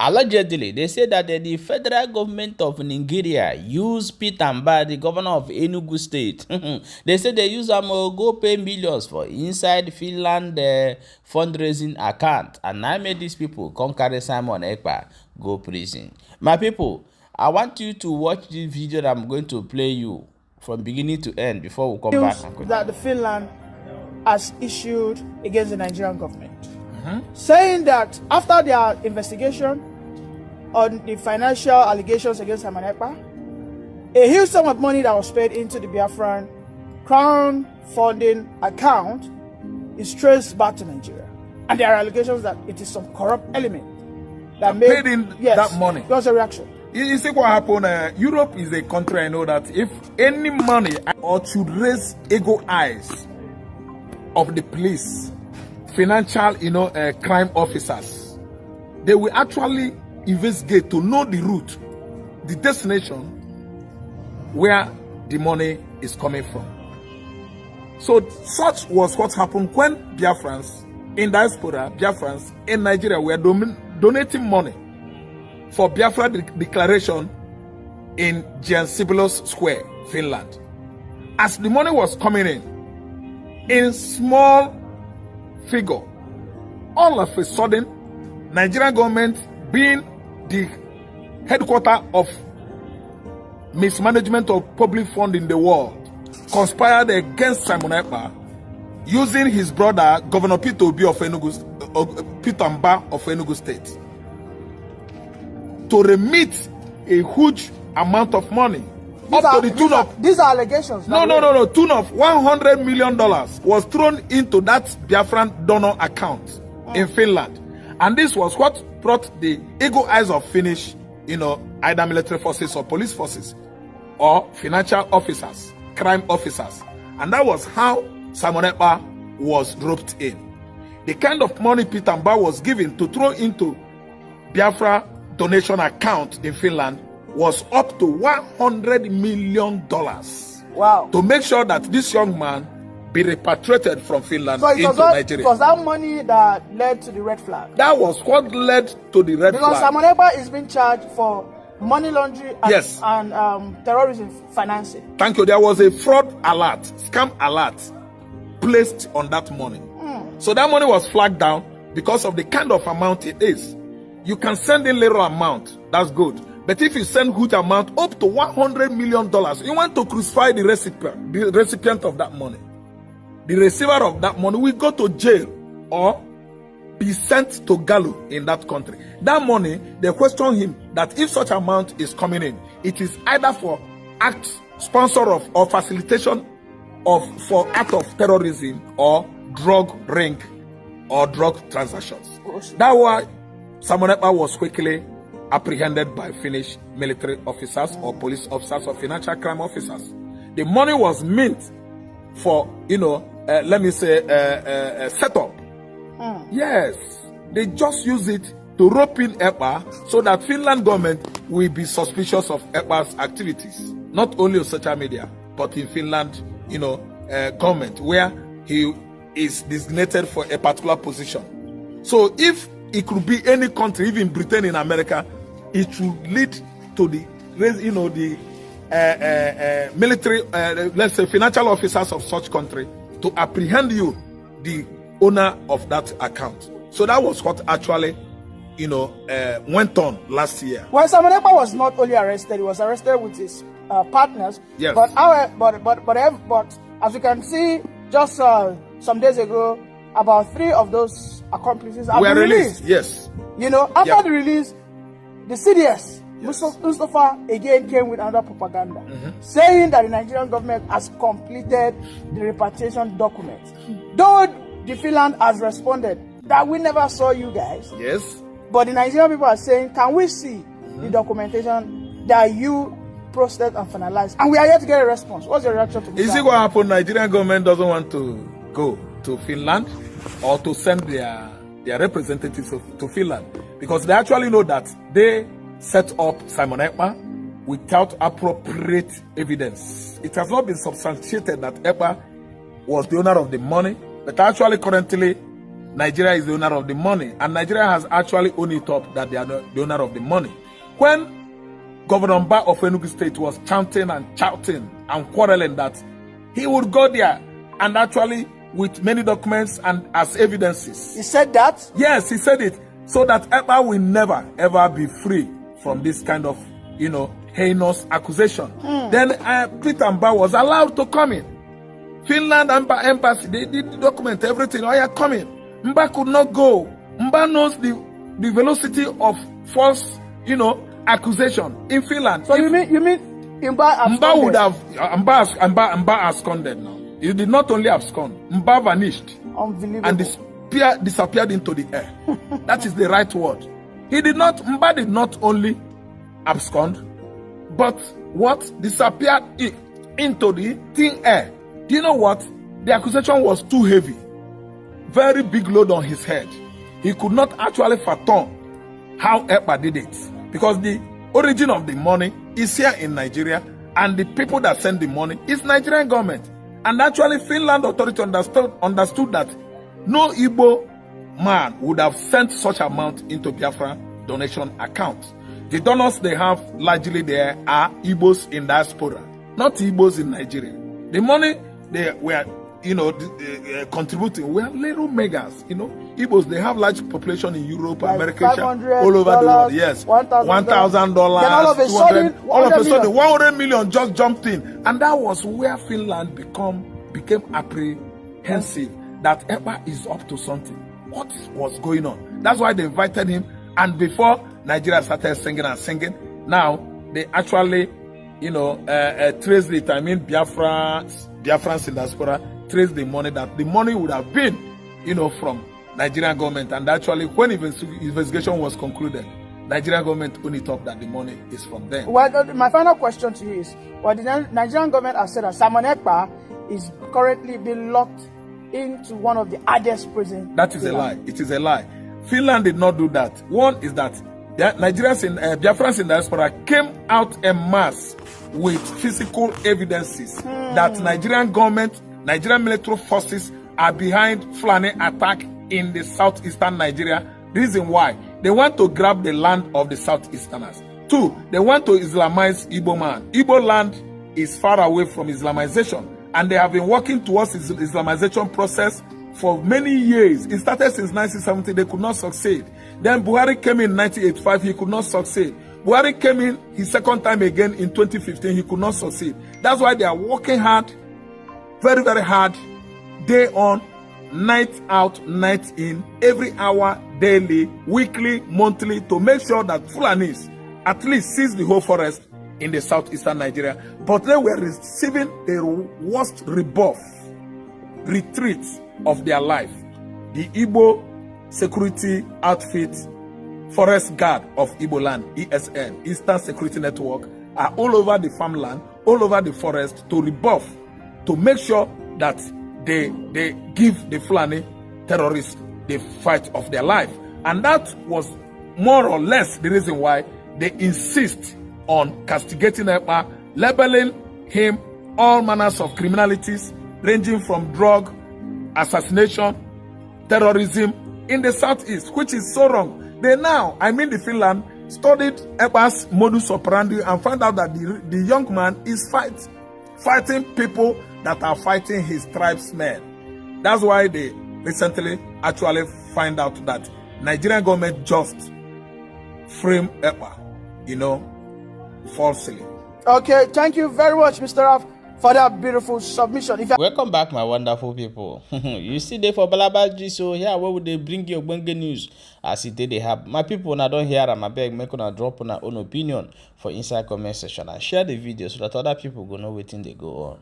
Allegedly, they say that the federal government of Nigeria used Peter Mbah, the governor of Enugu State. They say they use go pay millions for inside Finland fundraising account. And I made these people come carry Simon Ekpa go prison. My people, I want you to watch this video that I'm going to play you from beginning to end before we come back. That the Finland has issued against the Nigerian government. Saying that after their investigation on the financial allegations against Simon Ekpa, a huge sum of money that was paid into the Biafran crown funding account is traced back to Nigeria. And there are allegations that it is some corrupt element that paid in that money. What's the reaction? You see what happened? Europe is a country I know that if any money or should raise ego eyes of the police, financial, crime officers, they will actually investigate to know the route, the destination where the money is coming from. So such was what happened when Biafrans in diaspora, Biafrans in Nigeria were donating money for Biafra declaration in Giansibilos Square, Finland. As the money was coming in small figure, all of a sudden, Nigerian government, being the headquarter of mismanagement of public fund in the world, conspired against Simon Ekpa, using his brother, Governor Peter Mbah of Enugu State, to remit a huge amount of money. These are allegations. No. Tune of $100 million was thrown into that Biafran donor account in Finland. And this was what brought the ego eyes of Finnish, either military forces or police forces or financial officers, crime officers. And that was how Simon Ekpa was roped in. The kind of money Peter Mbah was given to throw into Biafra donation account in Finland was up to $100 million. Wow. To make sure that this young man be repatriated from Finland into Nigeria. It was that money that led to the red flag. That was what led to the red flag. Because Simon Ekpa is being charged for money laundering and terrorism financing. Thank you. There was a fraud alert, scam alert placed on that money. So that money was flagged down because of the kind of amount it is. You can send in little amount, that's good. But if you send huge amount up to $100 million, you want to crucify the recipient of that money. The receiver of that money will go to jail or be sent to Galu in that country. That money, they question him that if such amount is coming in, it is either for act, sponsor of or facilitation for act of terrorism or drug ring or drug transactions. That's why Simon Ekpa was quickly apprehended by Finnish military officers or police officers or financial crime officers. The money was meant for, setup. Yes, they just use it to rope in Ekpa so that Finland government will be suspicious of Ekpa's activities, not only on social media, but in Finland, government, where he is designated for a particular position. So if it could be any country, even Britain in America, it should lead to the military, let's say financial officers of such country to apprehend you, the owner of that account. So that was what actually, went on last year. Well, Simon Ekpa was not only arrested; he was arrested with his partners. Yes. But as you can see, just some days ago, about 3 of those accomplices were released. Yes. After the release, the CDS, Mustafa again came with another propaganda, saying that the Nigerian government has completed the repatriation document. Though the Finland has responded that we never saw you guys. Yes. But the Nigerian people are saying, can we see the documentation that you processed and finalized? And we are yet to get a response. What's your reaction to this? You see what happened? Nigerian government doesn't want to go to Finland or to send their representatives to Finland, because they actually know that they set up Simon Ekpa without appropriate evidence. It has not been substantiated that Ekpa was the owner of the money, but actually currently Nigeria is the owner of the money, and Nigeria has actually owned it up that they are the owner of the money. When Governor Mbah of Enugu State was chanting and quarreling that he would go there and actually with many documents and as evidences. He said that? Yes, he said it. So that Ekpa will never ever be free from this kind of, heinous accusation. Then Peter Mbah was allowed to come in. Finland embassy, they did document everything. Oh, yeah, come in. Mbah could not go. Mbah knows the velocity of false, accusation in Finland. So you mean Mbah would have Mbah absconded now. He did not only abscond, Mbah vanished. Unbelievable. And disappeared into the air. That is the right word. Mbah did not only abscond, but disappeared into the thin air. Do you know what? The accusation was too heavy. Very big load on his head. He could not actually fathom how Ekpa did it. Because the origin of the money is here in Nigeria, and the people that send the money is Nigerian government. And actually, Finland authority understood that no Igbo man would have sent such amount into Biafra donation account. The donors they have largely there are Igbos in diaspora, not Igbos in Nigeria. The money they were, contributing were little megas. Igbos, they have large population in Europe, like America, all over the world. Yes, $1,000. All of a sudden, 100 million just jumped in, and that was where Finland became apprehensive that Ekpa is up to something. What was going on? That's why they invited him. And before Nigeria started singing, now they actually, traced it. I mean, Biafrans in diaspora traced the money that the money would have been, from Nigerian government. And actually, when investigation was concluded, Nigerian government owned it up that the money is from them. Well, my final question to you is, the Nigerian government has said that Simon Ekpa is currently being locked into one of the hardest prisons. That is a lie. It is a lie. Finland did not do that. One is that Nigerians Biafrans in diaspora came out en masse with physical evidences that Nigerian government, Nigerian military forces are behind Fulani attack in the southeastern Nigeria. Reason why? They want to grab the land of the southeasterners. Two, they want to Islamize Igbo man. Igbo land is far away from Islamization, and they have been working towards this Islamization process for many years. It started since 1970, they could not succeed. Then Buhari came in 1985, he could not succeed. Buhari came in his second time again in 2015, he could not succeed. That's why they are working hard, very, very hard, day on, night out, night in, every hour, daily, weekly, monthly, to make sure that Fulanis at least seize the whole forest in the southeastern Nigeria. But they were receiving the worst retreat of their life. The Igbo security outfit, Forest Guard of Igbo land, ESN, Eastern Security Network, are all over the farmland, all over the forest to rebuff, to make sure that they give the Fulani terrorists the fight of their life. And that was more or less the reason why they insist on castigating Ekpa, labeling him all manners of criminalities, ranging from drug, assassination, terrorism in the southeast, which is so wrong. They now, the Finland, studied Ekpa's modus operandi and found out that the young man is fighting people that are fighting his tribesmen. That's why they recently actually find out that Nigerian government just framed Ekpa, falsely. Okay, thank you very much, Mr. Raf, for that beautiful submission. Welcome back, my wonderful people. You see there for Balabaji, so here where would they bring you Benge news as it did they have. My people now don't hear them, I beg make una drop on our own opinion for inside comment section and share the video so that other people go know waiting they go on.